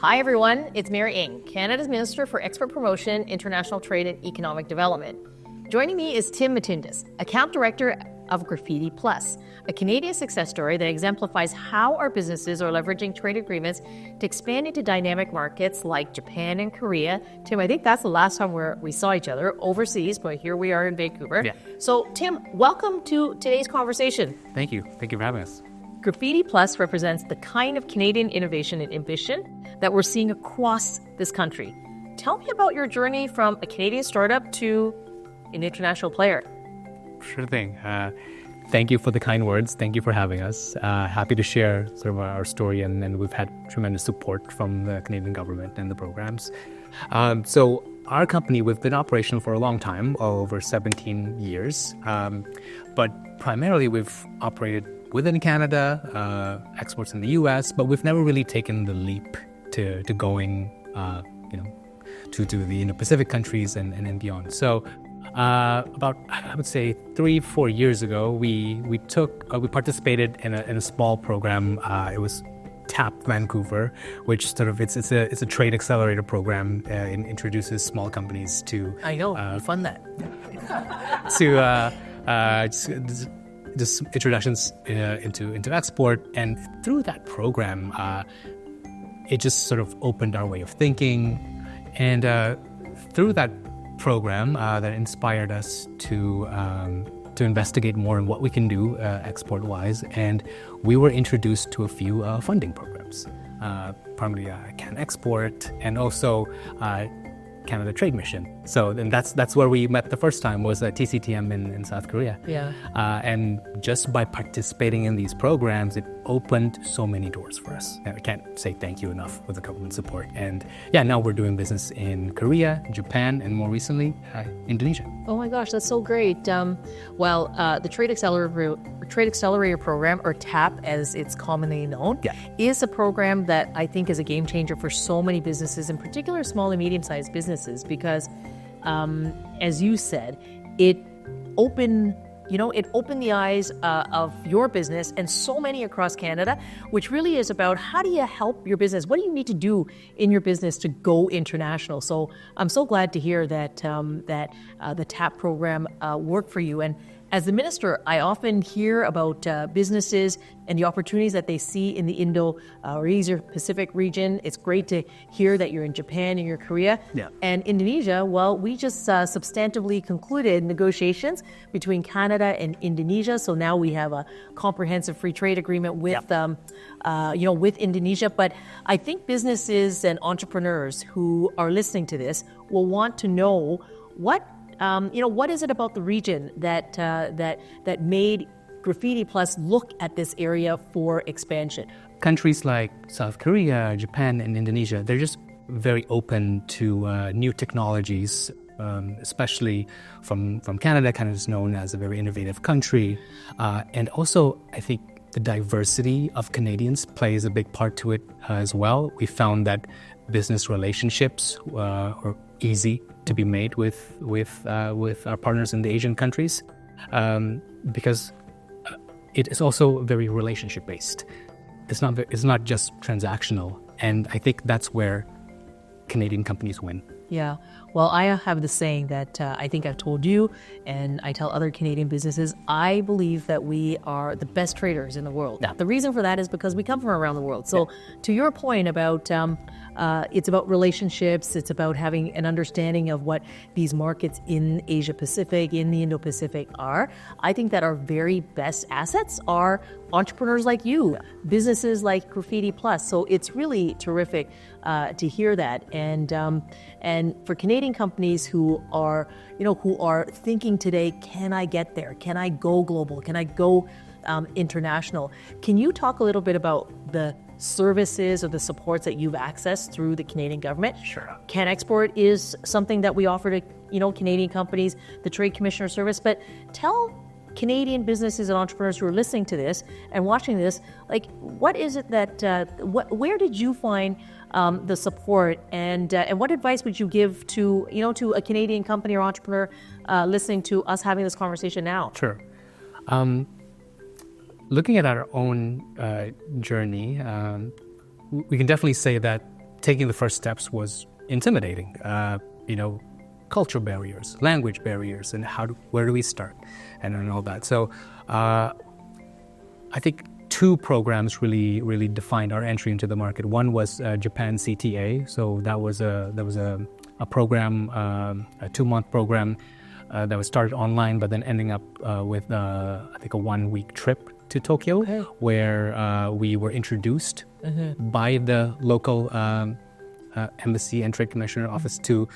Hi everyone, it's Mary Ng, Canada's Minister for Export Promotion, International Trade and Economic Development. Joining me is Tim Matindas, Account Director of Graffiti Plus, a Canadian success story that exemplifies how our businesses are leveraging trade agreements to expand into dynamic markets like Japan and Korea. Tim, I think that's the last time we saw each other overseas, but here we are in Vancouver. Yeah. So Tim, welcome to today's conversation. Thank you. Thank you for having us. Graffiti Plus represents the kind of Canadian innovation and ambition that we're seeing across this country. Tell me about your journey from a Canadian startup to an international player. Sure thing. Thank you for the kind words. Thank you for having us. Happy to share sort of our story, and we've had tremendous support from the Canadian government and the programs. So our company, we've been operational for a long time, over 17 years, but primarily we've operated within Canada, exports in the U.S., but we've never really taken the leap to going, to the Indo-Pacific countries and beyond. So about, I would say, 3-4 years ago, we participated in a small program. It was TAP Vancouver, which sort of it's a Trade Accelerator Program. It introduces small companies to. I know, you fund that. Just introductions into export, and through that program, it just sort of opened our way of thinking, and through that program, that inspired us to investigate more in what we can do export-wise, and we were introduced to a few funding programs, primarily CanExport, and also Canada Trade Mission. So then that's where we met the first time, was at TCTM in South Korea. Yeah. And just by participating in these programs, it opened so many doors for us. I can't say thank you enough for the government support. And yeah, now we're doing business in Korea, Japan, and more recently, Indonesia. Oh my gosh, that's so great. The Trade Accelerator Program, or TAP as it's commonly known, is a program that I think is a game changer for so many businesses, in particular small and medium-sized businesses, because as you said, it opened the eyes of your business and so many across Canada, which really is about how do you help your business? What do you need to do in your business to go international? So I'm so glad to hear that the TAP program worked for you. And as the minister, I often hear about businesses and the opportunities that they see in the Indo or Asia-Pacific region. It's great to hear that you're in Japan and you're Korea. Yeah. And Indonesia, well, we just substantively concluded negotiations between Canada and Indonesia. So now we have a comprehensive free trade agreement with, with Indonesia. But I think businesses and entrepreneurs who are listening to this will want to know what is it about the region that made Graffiti Plus look at this area for expansion? Countries like South Korea, Japan, and Indonesia, they're just very open to new technologies, especially from Canada. Canada is known as a very innovative country. And also, I think the diversity of Canadians plays a big part to it as well. We found that business relationships are easy to be made with our partners in the Asian countries, because it is also very relationship based. It's not just transactional, and I think that's where Canadian companies win. Yeah. Well, I have the saying that I think I've told you, and I tell other Canadian businesses, I believe that we are the best traders in the world. Yeah. The reason for that is because we come from around the world. So to your point about it's about relationships, it's about having an understanding of what these markets in Asia Pacific, in the Indo-Pacific are. I think that our very best assets are entrepreneurs like you, businesses like Graffiti Plus. So it's really terrific to hear that. And for Canadian companies who are thinking today, can I get there? Can I go global? Can I go international? Can you talk a little bit about the services or the supports that you've accessed through the Canadian government? Sure. CanExport is something that we offer to Canadian companies, the Trade Commissioner Service. But tell Canadian businesses and entrepreneurs who are listening to this and watching this, like, what is it that where did you find the support, and what advice would you give to a Canadian company or entrepreneur listening to us having this conversation now? Sure. Looking at our own journey, we can definitely say that taking the first steps was intimidating. Cultural barriers, language barriers, and where do we start, and all that. So I think two programs really defined our entry into the market. One was Japan CTA. So that was a program, a 2-month program that was started online, but then ending up with I think a 1-week trip to Tokyo, where we were introduced by the local embassy and trade commissioner office to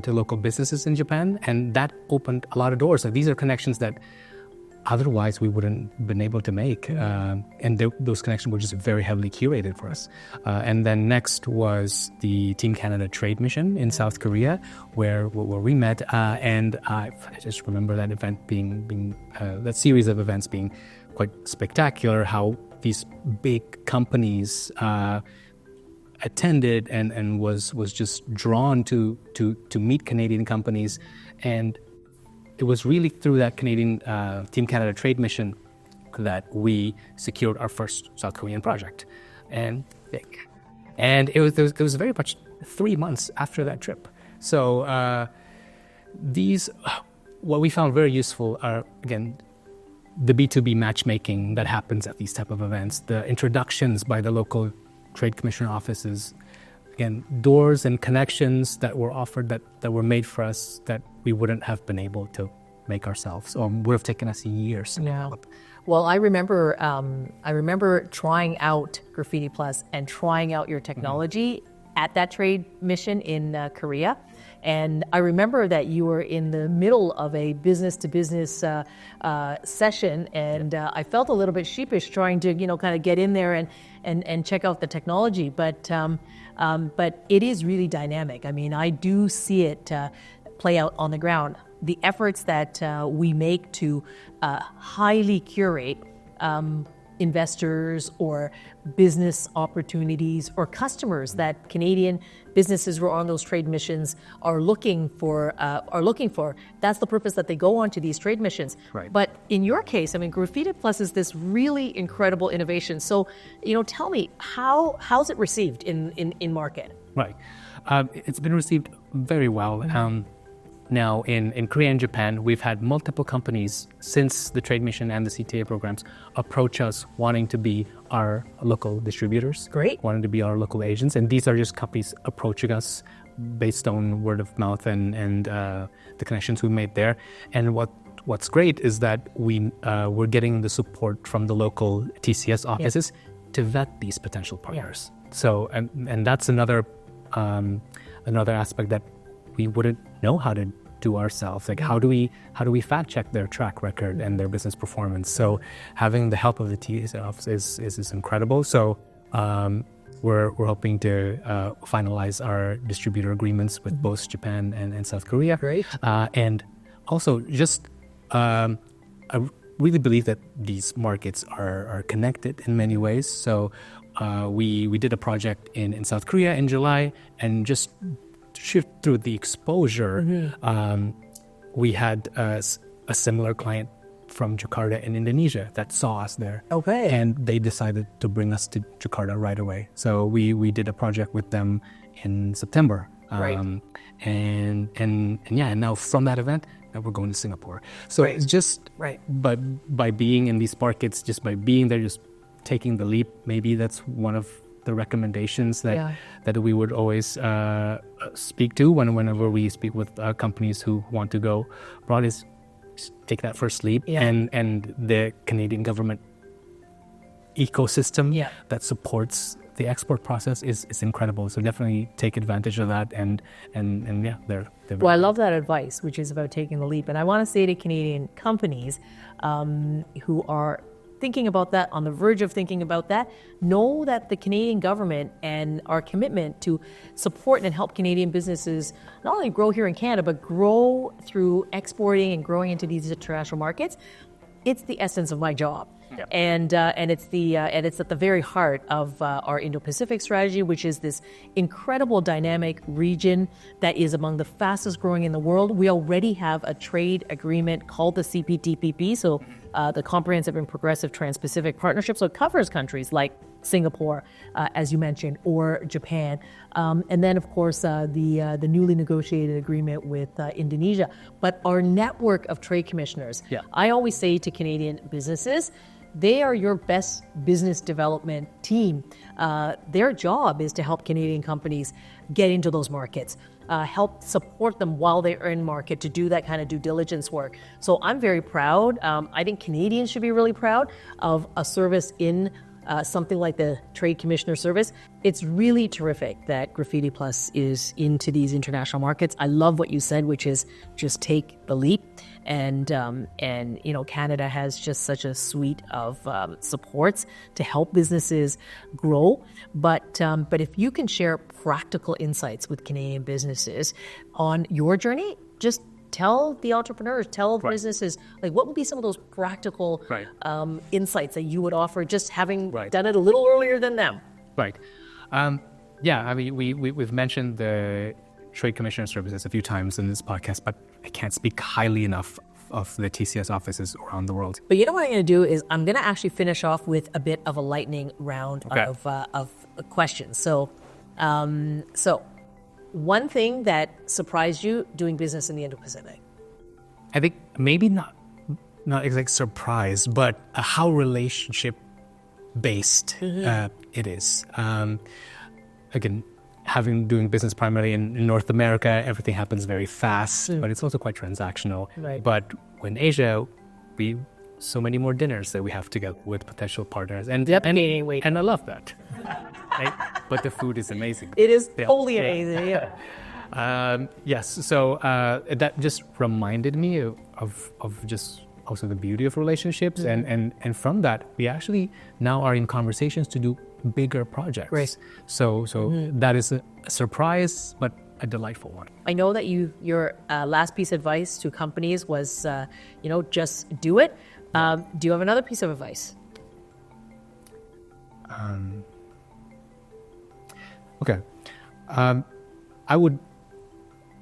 local businesses in Japan, and that opened a lot of doors. So these are connections that otherwise we wouldn't been able to make, and those connections were just very heavily curated for us. And then next was the Team Canada Trade Mission in South Korea, where we met, and I just remember that event being that series of events being quite spectacular. How these big companies attended and was just drawn to meet Canadian companies. And it was really through that Canadian Team Canada Trade Mission that we secured our first South Korean project. And it was very much 3 months after that trip. So what we found very useful are, again, the B2B matchmaking that happens at these type of events, the introductions by the local trade commissioner offices, again, doors and connections that were offered that were made for us that we wouldn't have been able to make ourselves, or would have taken us years to develop. Well, I remember trying out Graffiti Plus and trying out your technology at that trade mission in Korea. And I remember that you were in the middle of a business-to-business session, and I felt a little bit sheepish trying to, kind of get in there and check out the technology. But it is really dynamic. I mean, I do see it play out on the ground. The efforts that we make to highly curate investors or business opportunities or customers that Canadian businesses who are on those trade missions are looking for. That's the purpose that they go on to these trade missions. Right. But in your case, I mean, Graffiti Plus is this really incredible innovation. So, tell me, how's it received in market? Right. It's been received very well. Now, in Korea and Japan, we've had multiple companies since the trade mission and the CTA programs approach us wanting to be our local distributors. Great. Wanting to be our local agents. And these are just companies approaching us based on word of mouth and the connections we made there. And what's great is that we're getting the support from the local TCS offices to vet these potential partners. So, and that's another aspect that we wouldn't know how to do ourselves. Like, how do we fact check their track record and their business performance? So having the help of the TCS office is incredible. So we're hoping to finalize our distributor agreements with both Japan and South Korea. Great. And also just I really believe that these markets are connected in many ways. So we did a project in South Korea in July, and just shift through the exposure, we had a similar client from Jakarta in Indonesia that saw us there. Okay. And they decided to bring us to Jakarta right away. So we did a project with them in September. Right. And now from that event, now we're going to Singapore. So it's just by being in these markets, just by being there, just taking the leap, maybe that's one of the recommendations that we would always speak to whenever we speak with companies who want to go abroad, is take that first leap. And the Canadian government ecosystem that supports the export process is incredible. So definitely take advantage of that. And they're well, I love that advice, which is about taking the leap. And I want to say to Canadian companies who are thinking about that, on the verge of thinking about that, know that the Canadian government and our commitment to support and help Canadian businesses not only grow here in Canada, but grow through exporting and growing into these international markets, it's the essence of my job. And it's at the very heart of our Indo-Pacific strategy, which is this incredible dynamic region that is among the fastest growing in the world. We already have a trade agreement called the CPTPP, so the Comprehensive and Progressive Trans-Pacific Partnership. So it covers countries like Singapore, as you mentioned, or Japan. And then, of course, the newly negotiated agreement with Indonesia. But our network of trade commissioners, I always say to Canadian businesses, they are your best business development team. Their job is to help Canadian companies get into those markets, help support them while they're in market to do that kind of due diligence work. So I'm very proud. I think Canadians should be really proud of a service in something like the Trade Commissioner Service. It's really terrific that Graffiti Plus is into these international markets. I love what you said, which is just take the leap. And Canada has just such a suite of supports to help businesses grow. But if you can share practical insights with Canadian businesses on your journey, just tell the entrepreneurs, tell businesses, like what would be some of those practical insights that you would offer, just having done it a little earlier than them? Right. I mean, we've mentioned the Trade Commissioner Services a few times in this podcast, but I can't speak highly enough of the TCS offices around the world. But you know what I'm going to do is I'm going to actually finish off with a bit of a lightning round of questions. So one thing that surprised you doing business in the Indo-Pacific? I think maybe not exactly surprised, but how relationship based it is. Again, doing business primarily in North America, everything happens very fast, but it's also quite transactional. Right. But when Asia, so many more dinners that we have to get with potential partners, and I love that. Right? But the food is amazing. It is totally amazing. Yes. So that just reminded me of just also the beauty of relationships, and from that we actually now are in conversations to do bigger projects. Right. So that is a surprise, but a delightful one. I know that your last piece of advice to companies was, just do it. Do you have another piece of advice? Okay. I would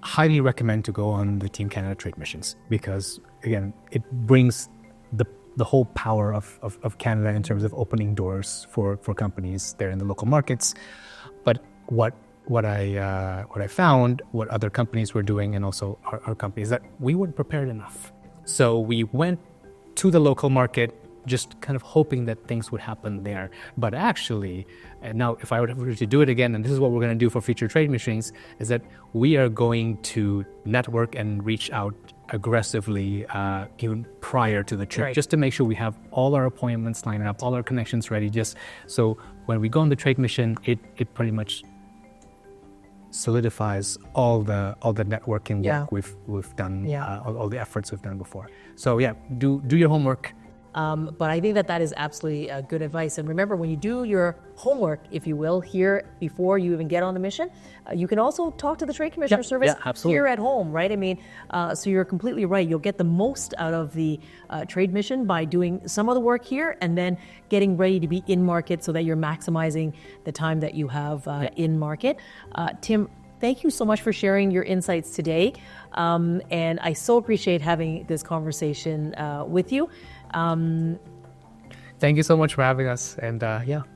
highly recommend to go on the Team Canada trade missions because, again, it brings the whole power of Canada in terms of opening doors for companies there in the local markets. But what I found, what other companies were doing, and also our companies, that we weren't prepared enough. So we went to the local market just kind of hoping that things would happen there. But actually, and now if I were to do it again, and this is what we're going to do for future trade missions, is that we are going to network and reach out aggressively even prior to the trip, just to make sure we have all our appointments lined up, all our connections ready, just so when we go on the trade mission, it pretty much solidifies all the networking work we've done, all the efforts we've done before. So do your homework. But I think that is absolutely good advice. And remember, when you do your homework, if you will, here before you even get on the mission, you can also talk to the Trade Commissioner Service here at home, right? I mean, so you're completely right. You'll get the most out of the trade mission by doing some of the work here and then getting ready to be in market so that you're maximizing the time that you have in market. Tim, thank you so much for sharing your insights today. And I so appreciate having this conversation with you. Thank you so much for having us, and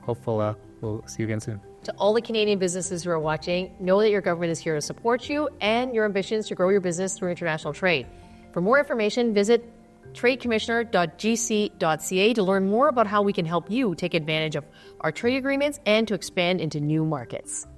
hopefully we'll see you again soon. To all the Canadian businesses who are watching, know that your government is here to support you and your ambitions to grow your business through international trade. For more information, visit tradecommissioner.gc.ca to learn more about how we can help you take advantage of our trade agreements and to expand into new markets.